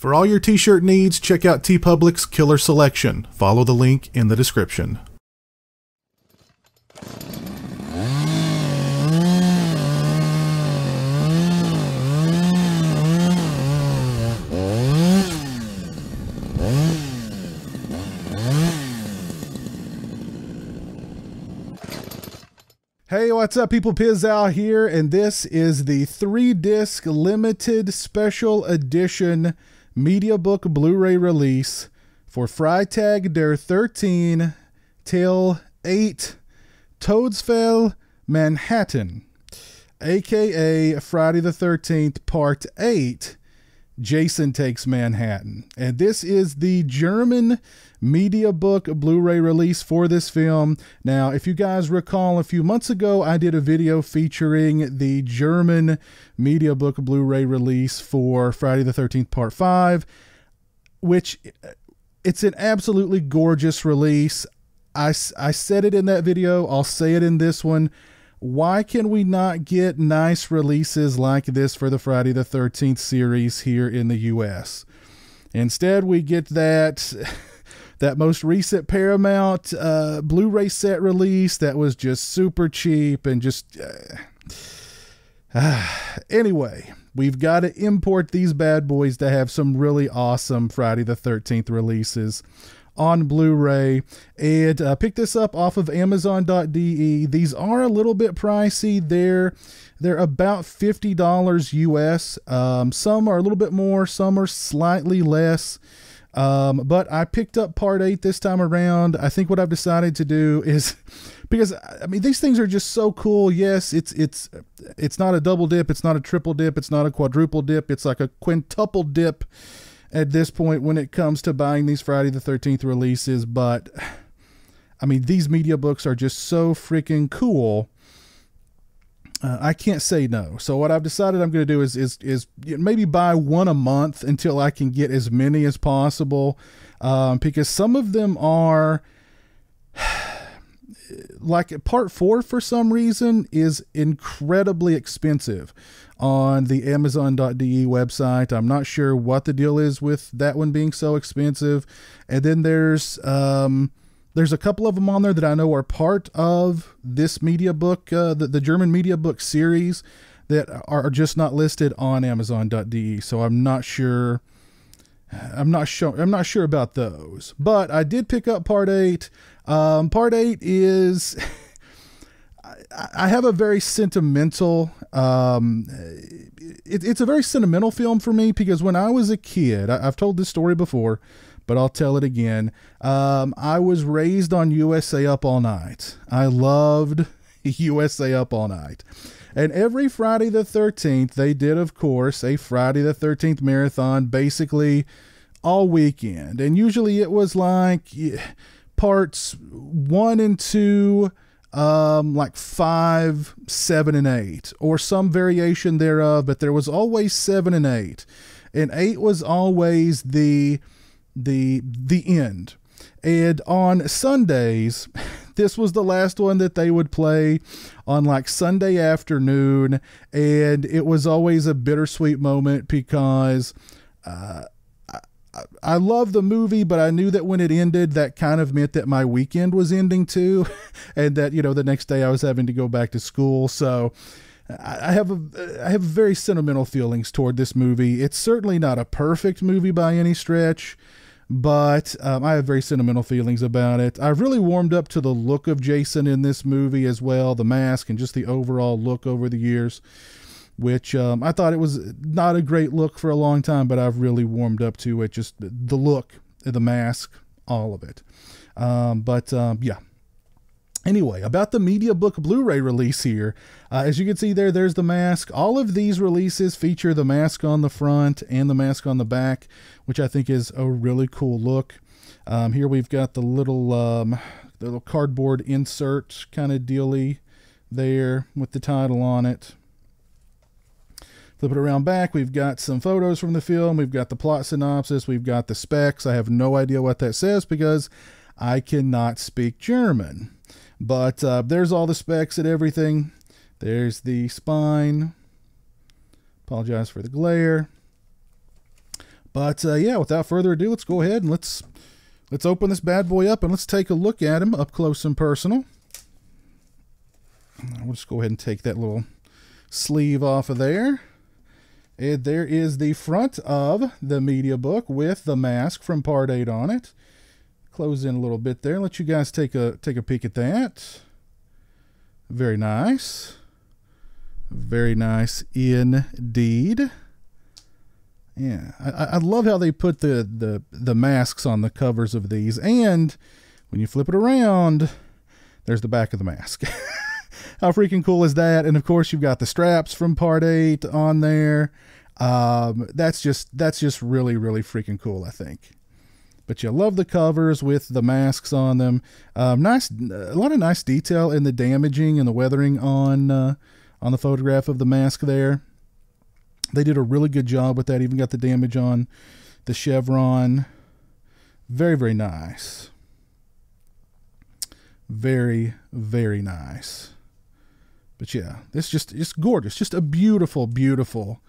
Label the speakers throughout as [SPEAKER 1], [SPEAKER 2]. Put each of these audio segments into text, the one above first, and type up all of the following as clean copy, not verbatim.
[SPEAKER 1] For all your t-shirt needs, check out TeePublic's Killer Selection. Follow the link in the description. Hey, what's up, people? Pizzal here, and this is the 3-disc limited special edition Mediabook Blu-ray release for Freitag der 13, Teil 8, Todesfall Manhattan, aka Friday the 13th, Part 8, Jason Takes Manhattan. And this is the German Mediabook Blu-ray release for this film. Now, if you guys recall, a few months ago, I did a video featuring the German Mediabook Blu-ray release for Friday the 13th Part 5, which it's an absolutely gorgeous release. I said it in that video. I'll say it in this one. Why can we not get nice releases like this for the Friday the 13th series here in the US? Instead, we get that most recent Paramount Blu-ray set release that was just super cheap and just... Anyway, we've got to import these bad boys to have some really awesome Friday the 13th releases on Blu-ray, and pick this up off of Amazon.de. These are a little bit pricey. They're about $50 US. Some are a little bit more, some are slightly less. But I picked up Part 8 this time around. I think what I've decided to do is, because I mean, these things are just so cool. Yes, it's not a double dip, it's not a triple dip, it's not a quadruple dip, it's like a quintuple dip at this point when it comes to buying these Friday the 13th releases. But I mean, these media books are just so freaking cool. I can't say no. So what I've decided I'm going to do is maybe buy one a month until I can get as many as possible. Because some of them are like Part 4 for some reason is incredibly expensive on the Amazon.de website. I'm not sure what the deal is with that one being so expensive. And then there's a couple of them on there that I know are part of this media book, the German media book series, that are just not listed on Amazon.de. So I'm not sure. I'm not sure about those. But I did pick up Part 8. Part 8 is, I have a very sentimental, it's a very sentimental film for me, because when I was a kid, I've told this story before, but I'll tell it again. I was raised on USA Up All Night. I loved USA Up All Night. And every Friday the 13th, they did, of course, a Friday the 13th marathon, basically all weekend. And usually it was like parts 1 and 2, like 5, 7, and 8, or some variation thereof, but there was always 7 and 8. And 8 was always the end. And on Sundays, this was the last one that they would play on like Sunday afternoon, and it was always a bittersweet moment because I love the movie, but I knew that when it ended, that kind of meant that my weekend was ending too, and that, you know, the next day I was having to go back to school. So I have very sentimental feelings toward this movie. It's certainly not a perfect movie by any stretch, but I have very sentimental feelings about it. I've really warmed up to the look of Jason in this movie as well, the mask and just the overall look over the years, which I thought it was not a great look for a long time, but I've really warmed up to it, just the look, the mask, all of it. Yeah. Anyway, about the Mediabook Blu-ray release here, as you can see there's the mask. All of these releases feature the mask on the front and the mask on the back, which I think is a really cool look. Here we've got the little cardboard insert kind of dealy there with the title on it. Flip it around back, we've got some photos from the film, we've got the plot synopsis, we've got the specs. I have no idea what that says because I cannot speak German. But there's all the specs and everything. There's the spine. Apologize for the glare. But yeah, without further ado, let's go ahead and let's open this bad boy up and let's take a look at him up close and personal. We'll just go ahead and take that little sleeve off of there. And there is the front of the media book with the mask from Part 8 on it. Close in a little bit there. Let you guys take a peek at that. Very nice. Very nice indeed. Yeah, I love how they put the masks on the covers of these. And when you flip it around, there's the back of the mask. How freaking cool is that? And of course, you've got the straps from Part 8 on there. That's just really, really freaking cool, I think. But you love the covers with the masks on them. A lot of nice detail in the damaging and the weathering on the photograph of the mask there. They did a really good job with that. Even got the damage on the chevron. Very, very nice. Very, very nice. But yeah, this is just gorgeous. Just a beautiful, beautiful.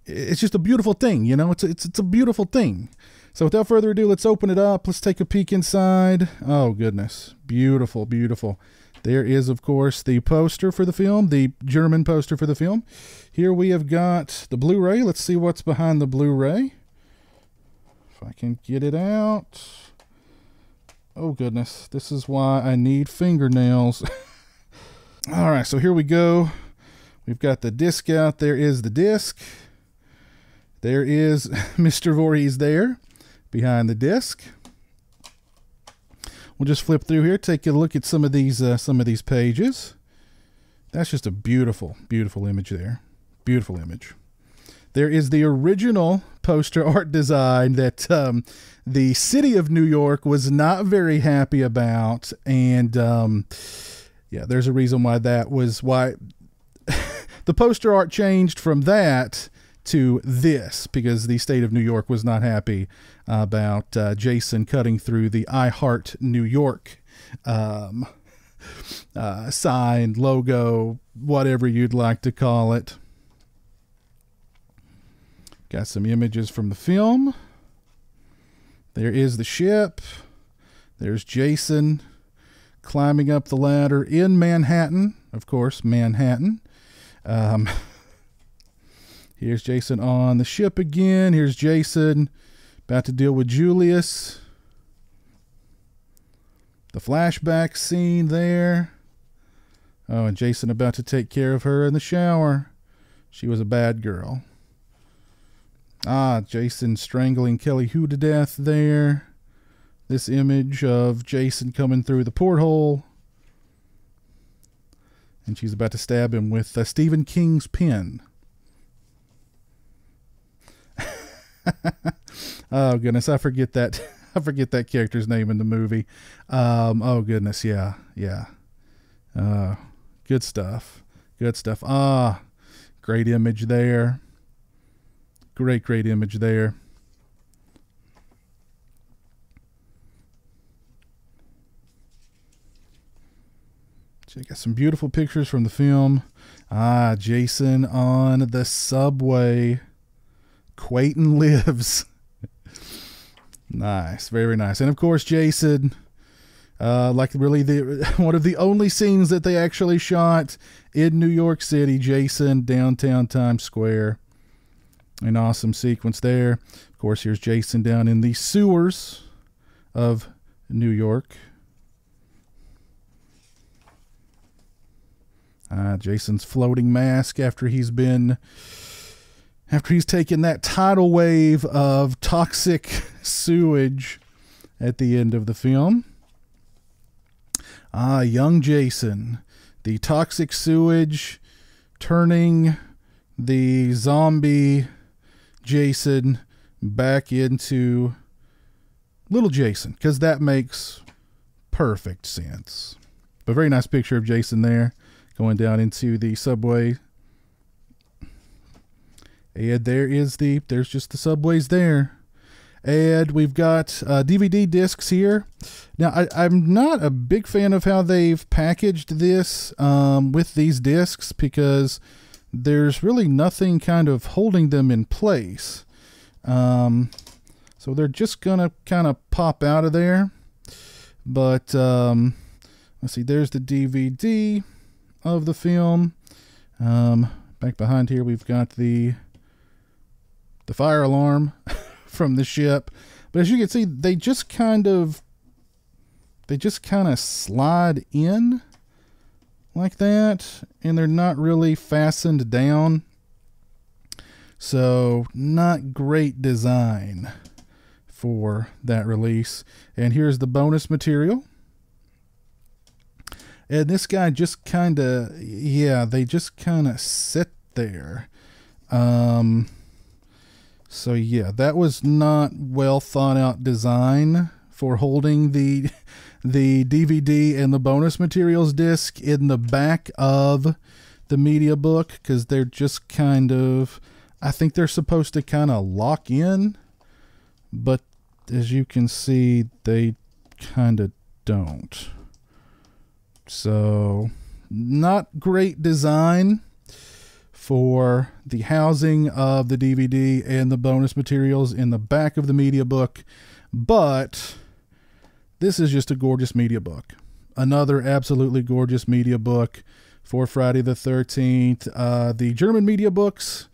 [SPEAKER 1] It's just a beautiful thing, you know. It's a beautiful thing. So without further ado, let's open it up. Let's take a peek inside. Oh goodness, beautiful, beautiful. There is, of course, the poster for the film, the German poster for the film. Here we have got the Blu-ray. Let's see what's behind the Blu-ray. If I can get it out. Oh goodness, this is why I need fingernails. All right, so here we go. We've got the disc out. There is the disc. There is Mr. Voorhees there behind the disc. We'll just flip through here, take a look at some of these pages. That's just a beautiful, beautiful image there. Beautiful image. There is the original poster art design that the city of New York was not very happy about, and yeah, there's a reason why the poster art changed from that to this, because the state of New York was not happy about Jason cutting through the I Heart New York sign, logo, whatever you'd like to call it. Got some images from the film. There is the ship. There's Jason climbing up the ladder in Manhattan. Of course, Manhattan. Here's Jason on the ship again. Here's Jason about to deal with Julius. The flashback scene there. Oh, and Jason about to take care of her in the shower. She was a bad girl. Ah, Jason strangling Kelly Hu to death there. This image of Jason coming through the porthole. And she's about to stab him with Stephen King's pen. Oh goodness, I forget that character's name in the movie. Oh goodness, yeah. Good stuff. Ah, great image there. Great image there. So you got some beautiful pictures from the film. Ah, Jason on the subway. Quayton lives. Nice, very nice. And of course, Jason, like really one of the only scenes that they actually shot in New York City. Jason, downtown Times Square. An awesome sequence there. Of course, here's Jason down in the sewers of New York. Jason's floating mask after he's taken that tidal wave of toxic sewage at the end of the film. Young Jason, the toxic sewage turning the zombie Jason back into little Jason, because that makes perfect sense. But very nice picture of Jason there going down into the subway. And there's just the subways there. And we've got DVD discs here. Now, I'm not a big fan of how they've packaged this with these discs, because there's really nothing kind of holding them in place. So they're just gonna kind of pop out of there. But let's see, there's the DVD of the film. Back behind here we've got the fire alarm from the ship. But as you can see, they just kind of slide in like that, and they're not really fastened down. So not great design for that release. And here's the bonus material. And this guy just kind of, yeah, they just kind of sit there. So yeah, that was not well thought out design for holding the DVD and the bonus materials disc in the back of the Mediabook, because they're just kind of, I think they're supposed to kind of lock in, but as you can see, they kind of don't. So not great design for the housing of the DVD and the bonus materials in the back of the Mediabook, but this is just a gorgeous Mediabook. Another absolutely gorgeous Mediabook for Friday the 13th. The German Mediabooks,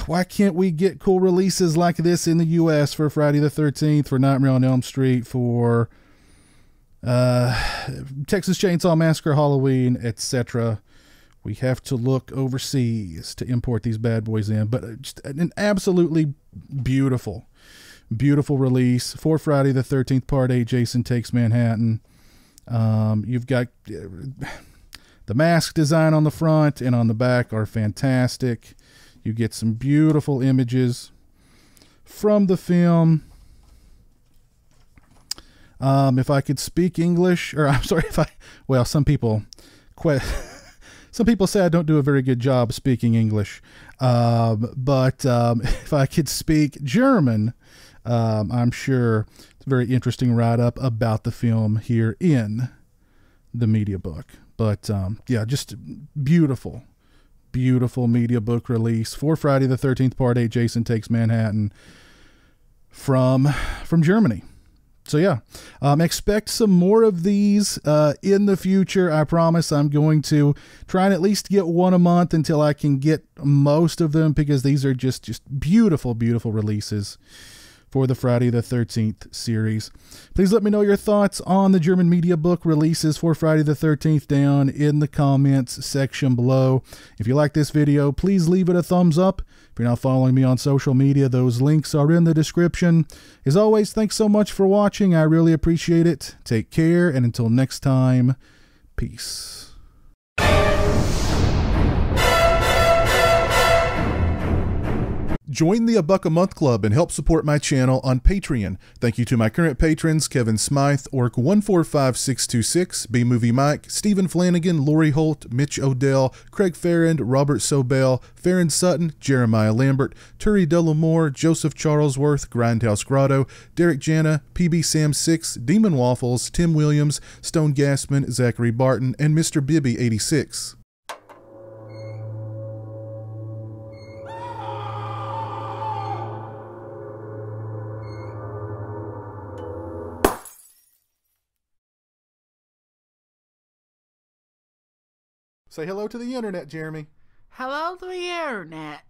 [SPEAKER 1] why can't we get cool releases like this in the US for Friday the 13th, for Nightmare on Elm Street, for Texas Chainsaw Massacre, Halloween, etc.? We have to look overseas to import these bad boys in. But just an absolutely beautiful release for Friday the 13th, Part 8, Jason Takes Manhattan. You've got the mask design on the front and on the back are fantastic. You get some beautiful images from the film. If I could speak English, or I'm sorry, well, some people say I don't do a very good job speaking English. But if I could speak German, I'm sure it's a very interesting write-up about the film here in the Mediabook. But yeah, just beautiful Mediabook release for Friday the 13th, Part 8, Jason Takes Manhattan from Germany. So yeah, expect some more of these in the future. I promise I'm going to try and at least get one a month until I can get most of them, because these are just beautiful releases for the Friday the 13th series. Please let me know your thoughts on the German Mediabook releases for Friday the 13th down in the comments section below. If you like this video, please leave it a thumbs up. If you're not following me on social media, those links are in the description. As always, thanks so much for watching. I really appreciate it. Take care, and until next time, peace. Join the $1 a month club and help support my channel on Patreon. Thank you to my current patrons: Kevin Smythe, Orc145626, B-Movie Mike, Stephen Flanagan, Lori Holt, Mitch Odell, Craig Farrand, Robert Sobel, Farron Sutton, Jeremiah Lambert, Turi Delamore, Joseph Charlesworth, Grindhouse Grotto, Derek Jana, PB Sam 6, Demon Waffles, Tim Williams, Stone Gassman, Zachary Barton, and Mr. Bibby 86. Say hello to the internet, Jeremy.
[SPEAKER 2] Hello to the internet.